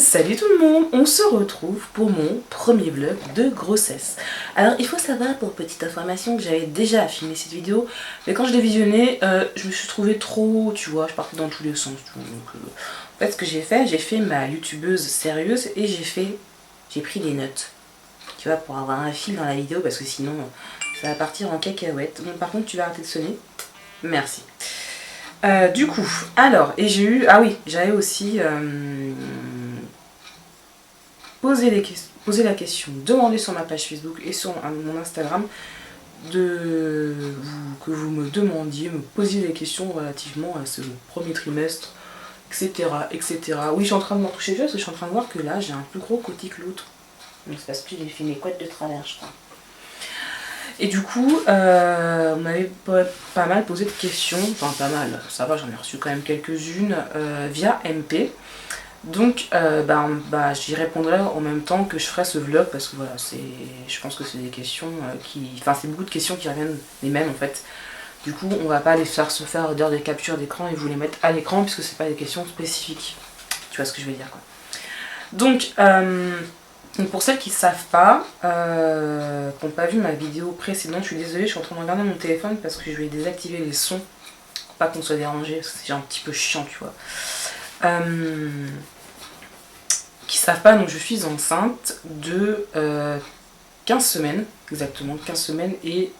Salut tout le monde, on se retrouve pour mon premier vlog de grossesse. Alors il faut savoir pour petite information que j'avais déjà filmé cette vidéo, mais quand je l'ai visionnée, je me suis trouvée trop, tu vois, je partais dans tous les sens. Tu vois, donc, en fait ce que j'ai fait ma youtubeuse sérieuse et j'ai pris des notes, tu vois, pour avoir un fil dans la vidéo parce que sinon ça va partir en cacahuète. Bon par contre tu vas arrêter de sonner, merci. Du coup, alors, et j'ai eu, ah oui, j'avais aussi posé la question, demandé sur ma page Facebook et sur mon Instagram que vous me demandiez, me posiez des questions relativement à ce premier trimestre, etc. etc. Oui, je suis en train de m'en toucher parce que je suis en train de voir que là j'ai un plus gros côté que l'autre. Donc c'est parce que j'ai fait mes couettes de travers, je crois. Et du coup, on m'avait pas mal posé de questions, enfin pas mal, ça va, j'en ai reçu quand même quelques-unes via MP. Donc j'y répondrai en même temps que je ferai ce vlog parce que voilà, je pense que c'est des questions c'est beaucoup de questions qui reviennent les mêmes en fait. Du coup, on va pas les faire d'heures de capture d'écran et vous les mettre à l'écran puisque c'est pas des questions spécifiques. Tu vois ce que je veux dire quoi. Donc pour celles qui ne savent pas, qui n'ont pas vu ma vidéo précédente, je suis désolée, je suis en train de regarder mon téléphone parce que je vais désactiver les sons pour pas qu'on soit dérangé, parce que c'est un petit peu chiant, tu vois. Qui ne savent pas, donc je suis enceinte de 15 semaines, exactement 15 semaines et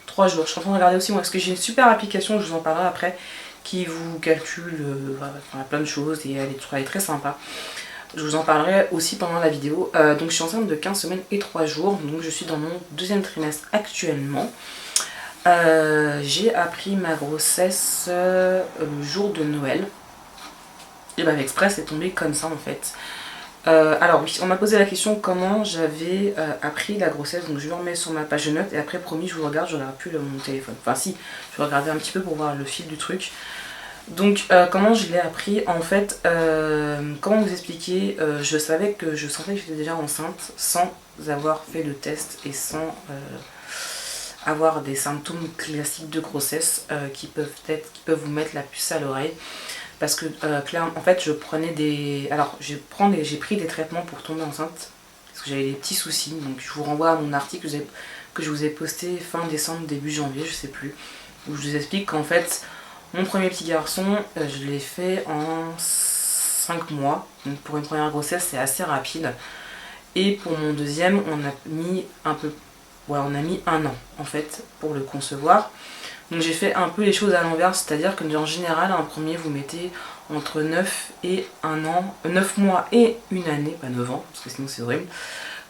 3 jours. Je suis en train de regarder aussi, moi, parce que j'ai une super application, je vous en parlerai après, qui vous calcule plein de choses et elle est très sympa. Je vous en parlerai aussi pendant la vidéo. Donc je suis enceinte de 15 semaines et 3 jours. Donc je suis dans mon deuxième trimestre actuellement. J'ai appris ma grossesse le jour de Noël. Et bah Express c'est tombé comme ça en fait. Alors oui, on m'a posé la question comment j'avais appris la grossesse. Donc je vais remettre sur ma page de notes et après promis je vous regarde, je regarde plus mon téléphone. Enfin si, je vais regarder un petit peu pour voir le fil du truc. Donc comment je l'ai appris en fait, comment vous expliquer, je savais que je sentais que j'étais déjà enceinte sans avoir fait le test et sans avoir des symptômes classiques de grossesse qui peuvent vous mettre la puce à l'oreille. Parce que clairement en fait je prenais j'ai pris des traitements pour tomber enceinte parce que j'avais des petits soucis. Donc je vous renvoie à mon article que je vous ai posté fin décembre, début janvier, je sais plus, où je vous explique qu'en fait mon premier petit garçon, je l'ai fait en 5 mois. Donc pour une première grossesse, c'est assez rapide. Et pour mon deuxième, on a mis un an en fait pour le concevoir. Donc j'ai fait un peu les choses à l'envers, c'est-à-dire que en général, un premier, vous mettez entre 9 et 1 an, 9 mois et une année, pas 9 ans, parce que sinon c'est horrible,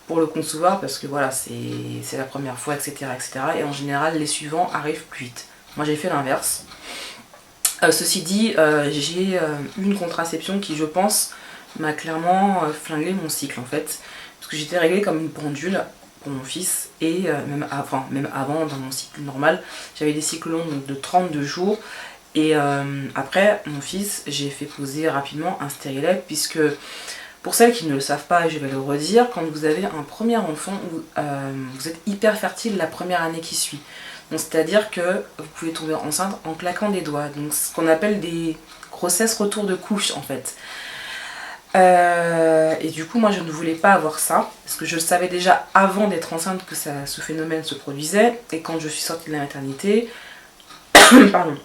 pour le concevoir, parce que voilà, c'est la première fois, etc., etc. Et en général, les suivants arrivent plus vite. Moi j'ai fait l'inverse. Ceci dit, j'ai eu une contraception qui, je pense, m'a clairement flingué mon cycle en fait. Parce que j'étais réglée comme une pendule pour mon fils et même avant, dans mon cycle normal, j'avais des cycles longs donc de 32 jours. Et après, mon fils, j'ai fait poser rapidement un stérilet puisque, pour celles qui ne le savent pas, et je vais le redire, quand vous avez un premier enfant, vous êtes hyper fertile la première année qui suit. C'est-à-dire que vous pouvez tomber enceinte en claquant des doigts. Donc ce qu'on appelle des grossesses retour de couche en fait. Et du coup moi je ne voulais pas avoir ça. Parce que je savais déjà avant d'être enceinte que ce phénomène se produisait. Et quand je suis sortie de la maternité, pardon,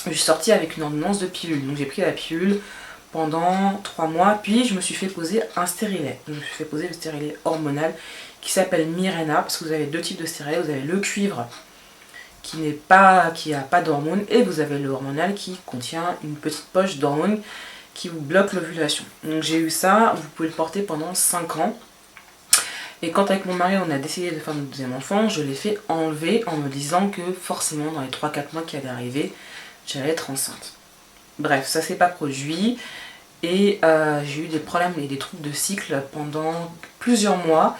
je suis sortie avec une ordonnance de pilule. Donc j'ai pris la pilule pendant 3 mois. Puis je me suis fait poser un stérilet. Je me suis fait poser le stérilet hormonal qui s'appelle Mirena. Parce que vous avez deux types de stérilet. Vous avez le cuivre qui a pas d'hormones et vous avez le hormonal qui contient une petite poche d'hormones qui vous bloque l'ovulation. Donc j'ai eu ça, vous pouvez le porter pendant 5 ans. Et quand avec mon mari on a décidé de faire notre deuxième enfant, je l'ai fait enlever en me disant que forcément dans les 3-4 mois qui allaient arriver, j'allais être enceinte. Bref, ça s'est pas produit et j'ai eu des problèmes et des troubles de cycle pendant plusieurs mois.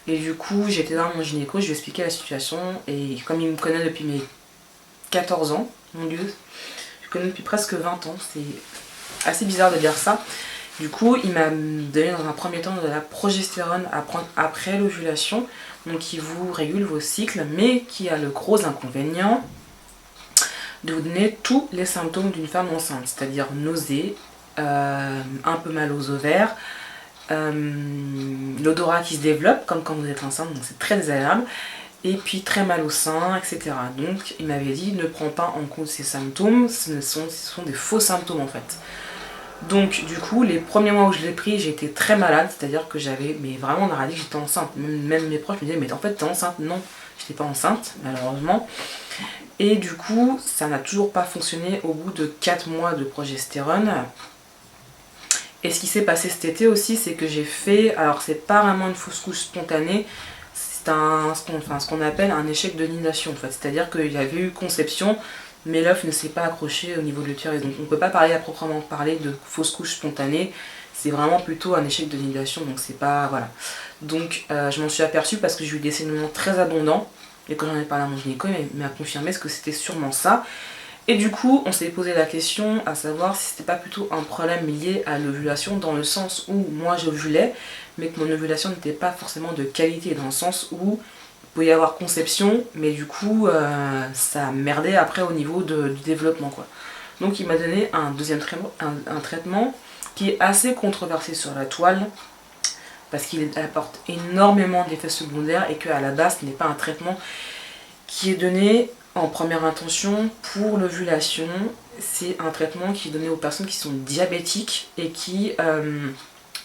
Et du coup, j'étais dans mon gynéco, je lui ai expliqué la situation. Et comme il me connaît depuis mes 14 ans, mon dieu, je le connais depuis presque 20 ans, c'est assez bizarre de dire ça. Du coup, il m'a donné dans un premier temps de la progestérone à prendre après l'ovulation, donc qui vous régule vos cycles, mais qui a le gros inconvénient de vous donner tous les symptômes d'une femme enceinte, c'est-à-dire nausées, un peu mal aux ovaires, l'odorat qui se développe comme quand vous êtes enceinte, donc c'est très désagréable, et puis très mal au sein, etc. Donc il m'avait dit ne prends pas en compte ces symptômes, ce sont des faux symptômes en fait. Donc du coup les premiers mois où je l'ai pris j'ai été très malade, c'est-à-dire que j'avais, mais vraiment on aurait dit que j'étais enceinte, même mes proches me disaient mais en fait t'es enceinte, non, j'étais pas enceinte malheureusement. Et du coup ça n'a toujours pas fonctionné au bout de 4 mois de progestérone. Et ce qui s'est passé cet été aussi, c'est que j'ai fait, alors c'est pas vraiment une fausse couche spontanée, c'est ce qu'on appelle un échec de nidation en fait. C'est-à-dire qu'il y avait eu conception, mais l'œuf ne s'est pas accroché au niveau de l'utérus. Donc on ne peut pas parler à proprement parler de fausse couche spontanée, c'est vraiment plutôt un échec de nidation, donc c'est pas, voilà. Donc je m'en suis aperçue parce que j'ai eu des saignements très abondants, et quand j'en ai parlé à mon gynéco, il m'a confirmé ce que c'était sûrement ça. Et du coup, on s'est posé la question à savoir si c'était pas plutôt un problème lié à l'ovulation, dans le sens où moi j'ovulais, mais que mon ovulation n'était pas forcément de qualité, dans le sens où il pouvait y avoir conception, mais du coup ça merdait après au niveau du développement quoi. Donc il m'a donné un deuxième traitement, un traitement qui est assez controversé sur la toile, parce qu'il apporte énormément d'effets secondaires et qu'à la base ce n'est pas un traitement qui est donné en première intention pour l'ovulation. C'est un traitement qui est donné aux personnes qui sont diabétiques et qui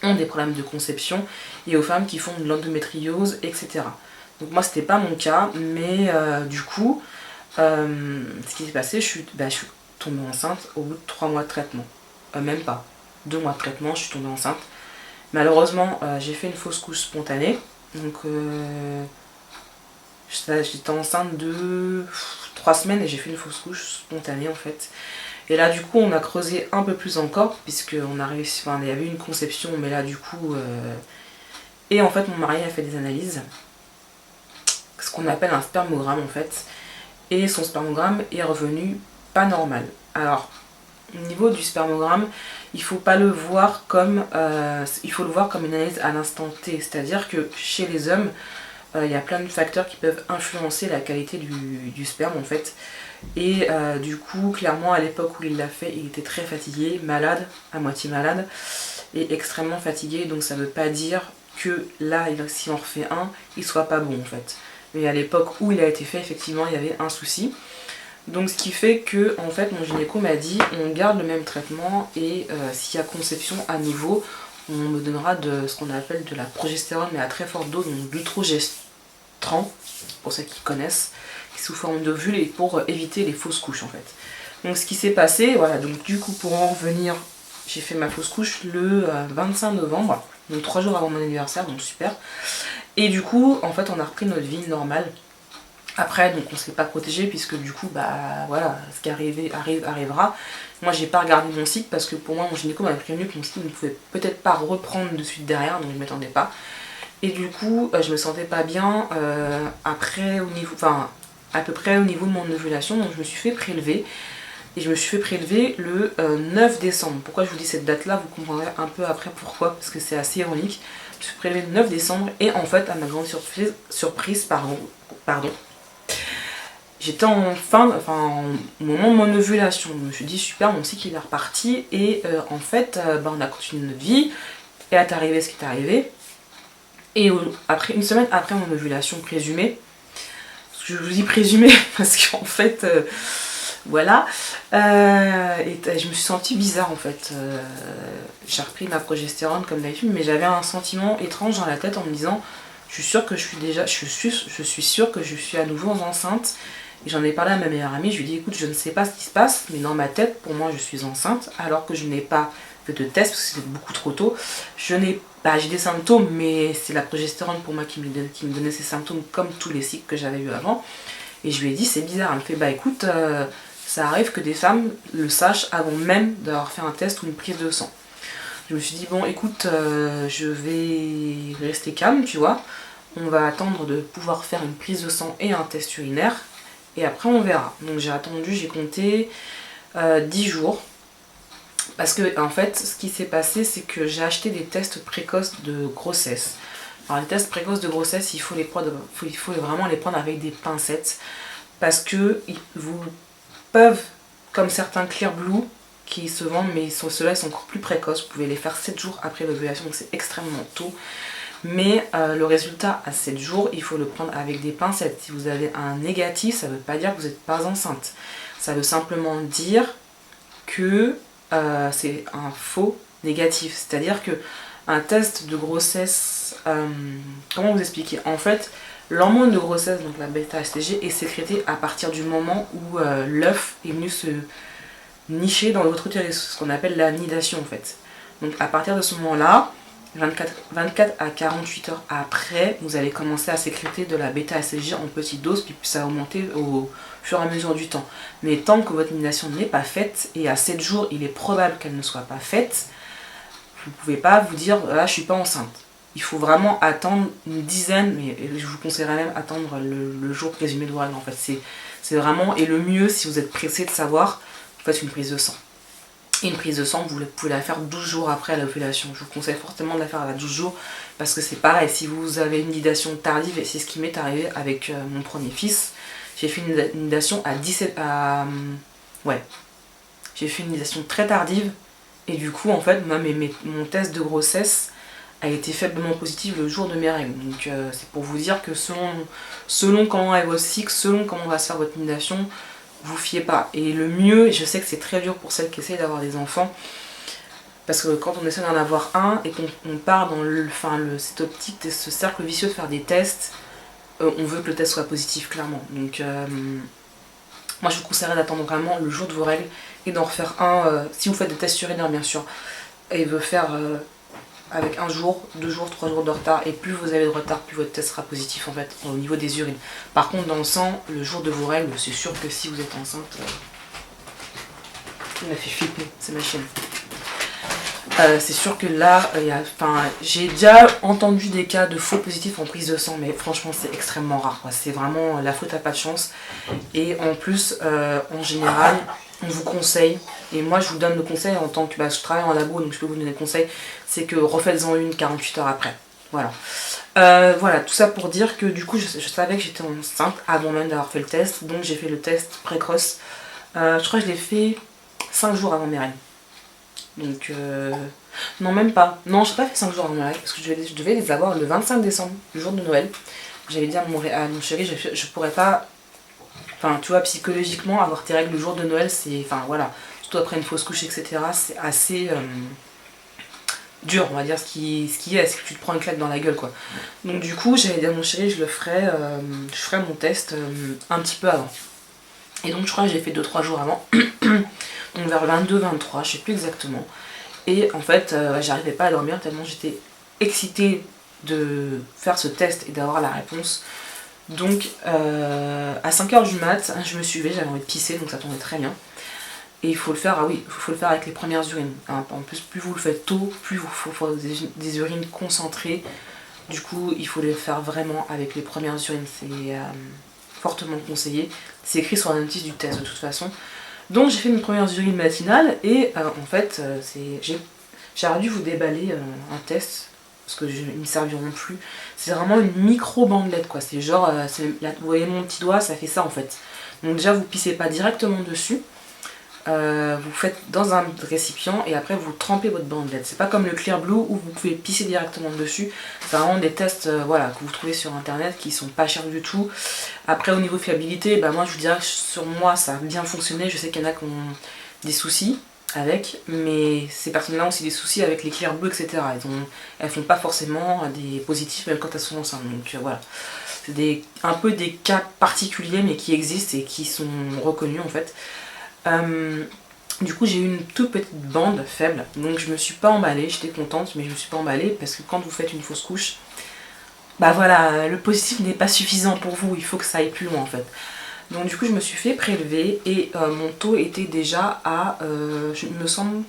ont des problèmes de conception, et aux femmes qui font de l'endométriose, etc. Donc moi c'était pas mon cas, mais du coup ce qui s'est passé, je suis tombée enceinte au bout de 3 mois de traitement. Même pas, 2 mois de traitement, je suis tombée enceinte. Malheureusement j'ai fait une fausse couche spontanée, donc j'étais enceinte de 3 semaines et j'ai fait une fausse couche spontanée en fait. Et là du coup on a creusé un peu plus encore, puisqu'on a réussi, enfin il y avait une conception, mais là du coup et en fait mon mari a fait des analyses, ce qu'on appelle un spermogramme en fait, et son spermogramme est revenu pas normal. Alors au niveau du spermogramme, il faut pas le voir comme il faut le voir comme une analyse à l'instant T, c'est-à-dire que chez les hommes il y a plein de facteurs qui peuvent influencer la qualité du sperme en fait. Et du coup, clairement, à l'époque où il l'a fait, il était très fatigué, malade, à moitié malade, et extrêmement fatigué. Donc ça veut pas dire que là, si on refait un, il soit pas bon en fait. Mais à l'époque où il a été fait, effectivement, il y avait un souci. Donc ce qui fait que, en fait, mon gynéco m'a dit, on garde le même traitement, et s'il y a conception à nouveau, on me donnera de ce qu'on appelle de la progestérone, mais à très forte dose, donc l'utrogestran, pour ceux qui connaissent, sous forme d'ovule, et pour éviter les fausses couches en fait. Donc ce qui s'est passé, voilà, donc du coup pour en revenir, j'ai fait ma fausse couche le 25 novembre, donc 3 jours avant mon anniversaire, donc super. Et du coup, en fait, on a repris notre vie normale. Après, donc on s'est pas protégé, puisque du coup, bah voilà, ce qui arrivera. Moi, j'ai pas regardé mon cycle, parce que pour moi, mon gynéco m'avait prévenu que mon cycle ne pouvait peut-être pas reprendre de suite derrière, donc je m'attendais pas. Et du coup, je me sentais pas bien après, au niveau, enfin, à peu près au niveau de mon ovulation, donc je me suis fait prélever. Et je me suis fait prélever le 9 décembre. Pourquoi je vous dis cette date-là, vous comprendrez un peu après pourquoi, parce que c'est assez ironique. Je me suis prélevé le 9 décembre, et en fait, à ma grande surprise, j'étais au moment de mon ovulation. Je me suis dit super, mon cycle il est reparti, et en fait on a continué notre vie, et est arrivé ce qui est arrivé. Et après, une semaine après mon ovulation présumée, je vous dis présumée parce qu'en fait voilà, et je me suis sentie bizarre en fait. J'ai repris ma progestérone comme d'habitude, mais j'avais un sentiment étrange dans la tête en me disant je suis sûre que je suis sûre que je suis à nouveau enceinte. Et j'en ai parlé à ma meilleure amie, je lui ai dit écoute, je ne sais pas ce qui se passe, mais dans ma tête, pour moi je suis enceinte, alors que je n'ai pas fait de test parce que c'était beaucoup trop tôt. J'ai des symptômes, mais c'est la progestérone pour moi qui me donnait ces symptômes, comme tous les cycles que j'avais eu avant. Et je lui ai dit c'est bizarre, elle me fait bah écoute, ça arrive que des femmes le sachent avant même d'avoir fait un test ou une prise de sang. Je me suis dit bon écoute, je vais rester calme, tu vois, on va attendre de pouvoir faire une prise de sang et un test urinaire, et après on verra. Donc j'ai attendu, j'ai compté 10 jours, parce que en fait ce qui s'est passé c'est que j'ai acheté des tests précoces de grossesse. Alors les tests précoces de grossesse, il faut vraiment les prendre avec des pincettes, parce que vous peuvent, comme certains Clear Blue, qui se vendent, mais ceux-là ils sont encore plus précoces. Vous pouvez les faire 7 jours après l'ovulation, donc c'est extrêmement tôt. Mais le résultat à 7 jours, il faut le prendre avec des pincettes. Si vous avez un négatif, ça ne veut pas dire que vous n'êtes pas enceinte. Ça veut simplement dire que c'est un faux négatif. C'est-à-dire que un test de grossesse, comment vous expliquer? En fait, l'hormone de grossesse, donc la bêta-HCG, est sécrétée à partir du moment où l'œuf est venu se nicher dans votre utérus, ce qu'on appelle la nidation en fait. Donc à partir de ce moment-là, 24 à 48 heures après, vous allez commencer à sécréter de la bêta-HCG en petite dose, puis ça va augmenter au fur et à mesure du temps. Mais tant que votre nidation n'est pas faite, et à 7 jours, il est probable qu'elle ne soit pas faite, vous ne pouvez pas vous dire là je suis pas enceinte. Il faut vraiment attendre une dizaine, mais je vous conseillerais même attendre le jour présumé de vos règles en fait. C'est vraiment, et le mieux si vous êtes pressé de savoir, vous faites une prise de sang. Et une prise de sang, vous pouvez la faire 12 jours après l'ovulation. Je vous conseille fortement de la faire à 12 jours parce que c'est pareil, si vous avez une nidation tardive, et c'est ce qui m'est arrivé avec mon premier fils, j'ai fait une nidation à 17... ouais. J'ai fait une nidation très tardive et du coup, en fait, mon test de grossesse a été faiblement positif le jour de mes règles. Donc c'est pour vous dire que selon comment est votre cycle, selon comment va se faire votre nidation, vous fiez pas. Et le mieux, et je sais que c'est très dur pour celles qui essayent d'avoir des enfants, parce que quand on essaie d'en avoir un et qu'on part dans cette optique, ce cercle vicieux de faire des tests, on veut que le test soit positif clairement. Donc moi je vous conseillerais d'attendre vraiment le jour de vos règles et d'en refaire un, si vous faites des tests urinaires bien sûr, et de faire avec 1 jour, 2 jours, 3 jours de retard, et plus vous avez de retard, plus votre test sera positif en fait au niveau des urines. Par contre dans le sang, le jour de vos règles, c'est sûr que si vous êtes enceinte, il m'a fait flipper, c'est ma chienne. C'est sûr que là, j'ai déjà entendu des cas de faux positifs en prise de sang, mais franchement c'est extrêmement rare, c'est vraiment la faute à pas de chance. Et en plus, en général, on vous conseille, et moi je vous donne le conseil en tant que je travaille en labo donc je peux vous donner le conseil, c'est que refaites-en une 48 heures après. Voilà. Voilà, tout ça pour dire que du coup je savais que j'étais enceinte avant même d'avoir fait le test, donc j'ai fait le test précoce. Je crois que je l'ai fait 5 jours avant mes règles. Donc non même pas. Non, je n'ai pas fait 5 jours avant mes règles parce que je devais les avoir le 25 décembre, le jour de Noël. J'avais dit à mon chéri, je pourrais pas. Enfin, tu vois, psychologiquement, avoir tes règles le jour de Noël, c'est... Enfin, voilà. Surtout après une fausse couche, etc. C'est assez dur, on va dire, ce qui est. C'est que tu te prends une claque dans la gueule, quoi. Donc, du coup, j'avais dit à mon chéri, je ferai mon test un petit peu avant. Et donc, je crois que j'ai fait 2-3 jours avant. Donc, vers 22-23, je sais plus exactement. Et en fait, j'arrivais pas à dormir tellement j'étais excitée de faire ce test et d'avoir la réponse. Donc à 5h du mat, je me suis levée, j'avais envie de pisser, donc ça tombait très bien. Et il faut le faire, ah oui, il faut le faire avec les premières urines. Hein. En plus, plus vous le faites tôt, plus il faut des urines concentrées. Du coup, il faut les faire vraiment avec les premières urines. C'est fortement conseillé. C'est écrit sur la notice du test de toute façon. Donc j'ai fait mes premières urines matinales et en fait, j'aurais dû vous déballer un test. Parce qu'ils ne me serviront plus. C'est vraiment une micro-bandelette quoi. C'est genre, vous voyez mon petit doigt, ça fait ça en fait. Donc déjà vous pissez pas directement dessus. Vous faites dans un récipient et après vous trempez votre bandelette. C'est pas comme le Clear Blue où vous pouvez pisser directement dessus. C'est vraiment des tests voilà, que vous trouvez sur internet qui sont pas chers du tout. Après au niveau fiabilité, moi je vous dirais que sur moi ça a bien fonctionné. Je sais qu'il y en a qui ont des soucis avec, mais ces personnes-là ont aussi des soucis avec les Clear Blue, etc. Elles font pas forcément des positifs même quand elles sont enceintes. Donc voilà, c'est un peu des cas particuliers mais qui existent et qui sont reconnus en fait. Du coup j'ai eu une toute petite bande faible, donc je me suis pas emballée, j'étais contente mais je me suis pas emballée parce que quand vous faites une fausse couche, voilà, le positif n'est pas suffisant pour vous, il faut que ça aille plus loin en fait. Donc du coup je me suis fait prélever et mon taux était déjà à, je me semble,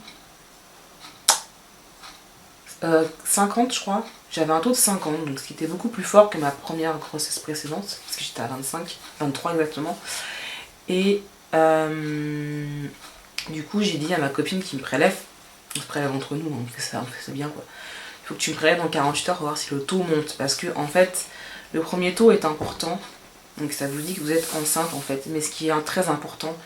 50 je crois. J'avais un taux de 50, donc ce qui était beaucoup plus fort que ma première grossesse précédente, parce que j'étais à 25, 23 exactement. Et du coup j'ai dit à ma copine qui me prélève, on se prélève entre nous, on fait ça bien quoi. Il faut que tu me prélèves dans 48 heures pour voir si le taux monte, parce que en fait le premier taux est important. Donc ça vous dit que vous êtes enceinte en fait. Mais ce qui est très important,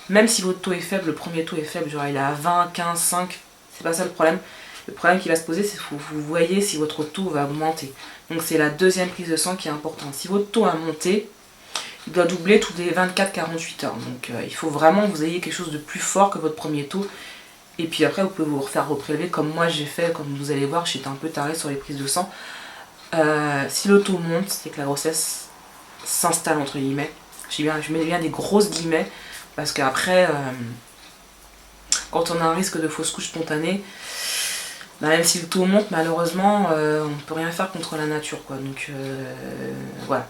Même si votre taux est faible, le premier taux est faible, genre il est à 20, 15, 5, c'est pas ça le problème. Le problème qui va se poser, c'est que vous voyez si votre taux va augmenter. Donc c'est la deuxième prise de sang qui est importante. Si votre taux a monté, il doit doubler tous les 24-48 heures. Donc il faut vraiment que vous ayez quelque chose de plus fort que votre premier taux. Et puis après, vous pouvez vous refaire reprélever comme moi j'ai fait, comme vous allez voir, j'étais un peu tarée sur les prises de sang. Si le taux monte, c'est que la grossesse s'installe entre guillemets. Je mets bien des grosses guillemets parce qu'après, quand on a un risque de fausse couche spontanée, bah même si le taux monte, malheureusement, on ne peut rien faire contre la nature, quoi. Donc voilà.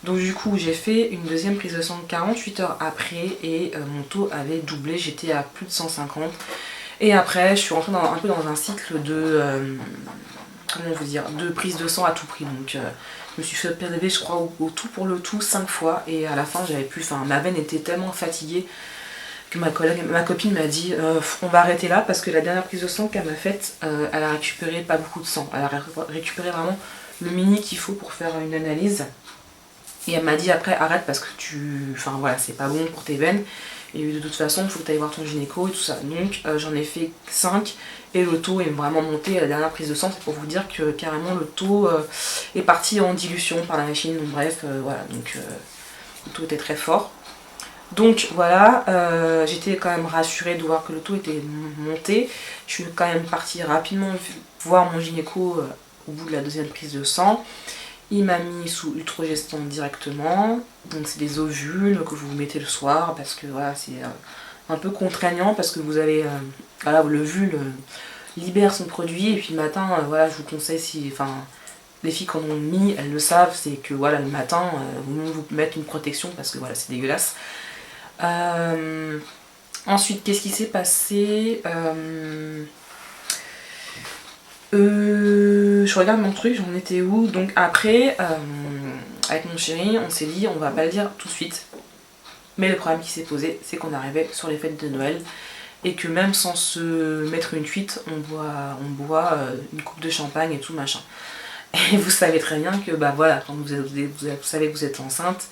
Donc du coup, j'ai fait une deuxième prise de sang 48 heures après et mon taux avait doublé, j'étais à plus de 150. Et après, je suis rentrée un peu dans un cycle de, comment vous dire, de prise de sang à tout prix. Donc je me suis fait prélever, je crois, au tout pour le tout 5 fois. Et à la fin, j'avais plus, ma veine était tellement fatiguée que ma copine m'a dit on va arrêter là parce que la dernière prise de sang qu'elle m'a faite, elle a récupéré pas beaucoup de sang. Elle a récupéré vraiment le mini qu'il faut pour faire une analyse. Et elle m'a dit après arrête parce que voilà, c'est pas bon pour tes veines. Et de toute façon, il faut que tu ailles voir ton gynéco et tout ça. Donc j'en ai fait 5 et le taux est vraiment monté à la dernière prise de sang. C'est pour vous dire que carrément le taux est parti en dilution par la machine. Donc bref, voilà, donc le taux était très fort. Donc voilà, j'étais quand même rassurée de voir que le taux était monté. Je suis quand même partie rapidement voir mon gynéco au bout de la deuxième prise de sang. Il m'a mis sous ultrageston directement, donc c'est des ovules que vous mettez le soir parce que voilà, c'est un peu contraignant parce que vous avez, voilà, l'ovule libère son produit et puis le matin, voilà, je vous conseille les filles qui en ont mis, elles le savent, c'est que voilà, le matin, vous mettez une protection parce que voilà, c'est dégueulasse. Ensuite, qu'est-ce qui s'est passé je regarde mon truc, j'en étais où? Donc après, avec mon chéri, on s'est dit on va pas le dire tout de suite. Mais le problème qui s'est posé, c'est qu'on arrivait sur les fêtes de Noël et que même sans se mettre une cuite, on boit une coupe de champagne et tout machin. Et vous savez très bien que bah voilà, quand vous savez que vous êtes enceinte,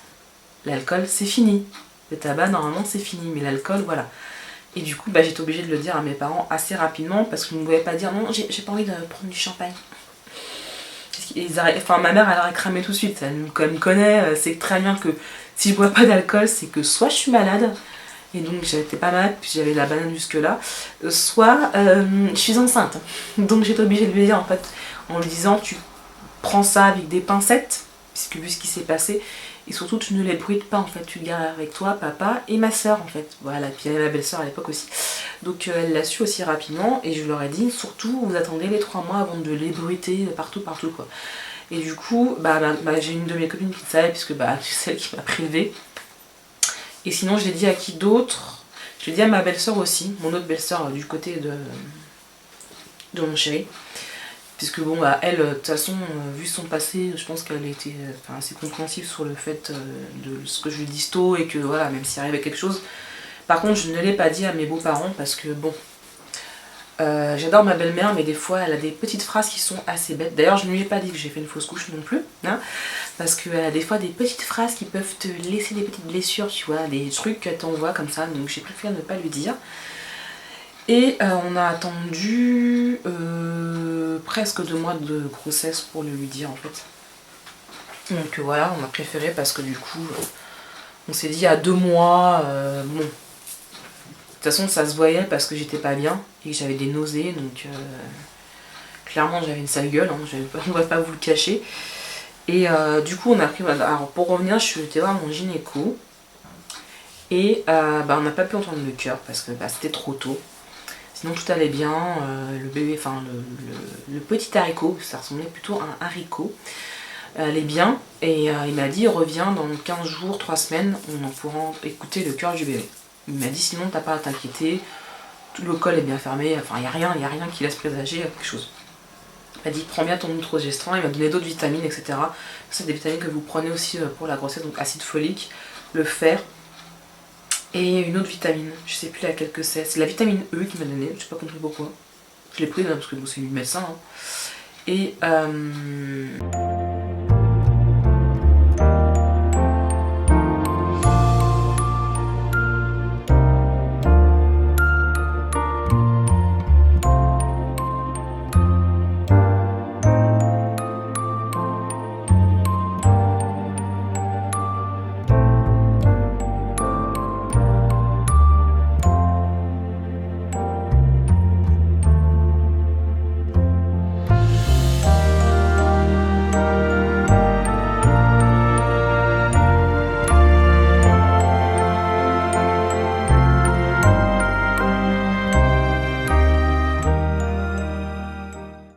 l'alcool c'est fini. Le tabac normalement c'est fini, mais l'alcool voilà. Et du coup, bah, j'étais obligée de le dire à mes parents assez rapidement parce qu'ils ne pouvaient pas dire non, j'ai pas envie de prendre du champagne. Ma mère, elle aurait cramé tout de suite. Elle me connaît, c'est très bien que si je bois pas d'alcool, c'est que soit je suis malade, et donc j'étais pas malade, puis j'avais la banane jusque-là, soit je suis enceinte. Donc j'étais obligée de lui dire en fait, en lui disant tu prends ça avec des pincettes, puisque vu ce qui s'est passé, et surtout tu ne les bruites pas en fait, tu le gardes avec toi, papa et ma soeur en fait, voilà, puis il y avait ma belle-soeur à l'époque aussi. Donc elle l'a su aussi rapidement et je leur ai dit surtout vous attendez les 3 mois avant de les bruiter partout quoi. Et du coup j'ai une de mes copines qui le savait puisque c'est celle qui m'a prélevée. Et sinon je l'ai dit à qui d'autre? Je l'ai dit à ma belle-soeur aussi, mon autre belle-soeur du côté de mon chéri. Puisque bon elle, de toute façon, vu son passé, je pense qu'elle était assez compréhensive sur le fait de ce que je lui disto et que voilà, même s'il arrivait quelque chose. Par contre, je ne l'ai pas dit à mes beaux-parents parce que bon, j'adore ma belle-mère, mais des fois elle a des petites phrases qui sont assez bêtes. D'ailleurs, je ne lui ai pas dit que j'ai fait une fausse couche non plus, hein, parce qu'elle a des fois des petites phrases qui peuvent te laisser des petites blessures, tu vois, des trucs qu'elle t'envoie comme ça, donc j'ai préféré ne pas lui dire. Et on a attendu presque 2 mois de grossesse pour le lui dire en fait. Donc voilà, on a préféré parce que du coup, on s'est dit à 2 mois, bon. De toute façon, ça se voyait parce que j'étais pas bien et que j'avais des nausées, donc clairement j'avais une sale gueule, hein, on ne va pas vous le cacher. Et du coup, on a pris. Alors pour revenir, je suis allée voir mon gynéco et on n'a pas pu entendre le cœur parce que c'était trop tôt. Sinon tout allait bien, le bébé, le petit haricot, ça ressemblait plutôt à un haricot, allait bien et il m'a dit reviens dans 15 jours, 3 semaines, on en pourra écouter le cœur du bébé. Il m'a dit sinon t'as pas à t'inquiéter, tout le col est bien fermé, enfin il n'y a rien qui laisse présager quelque chose. Il m'a dit prends bien ton ultrageston, il m'a donné d'autres vitamines, etc. C'est des vitamines que vous prenez aussi pour la grossesse, donc acide folique, le fer. Et une autre vitamine, je sais plus laquelle que c'est la vitamine E qui m'a donné, je sais pas compris pourquoi. Je l'ai prise parce que c'est une médecin. Hein. Et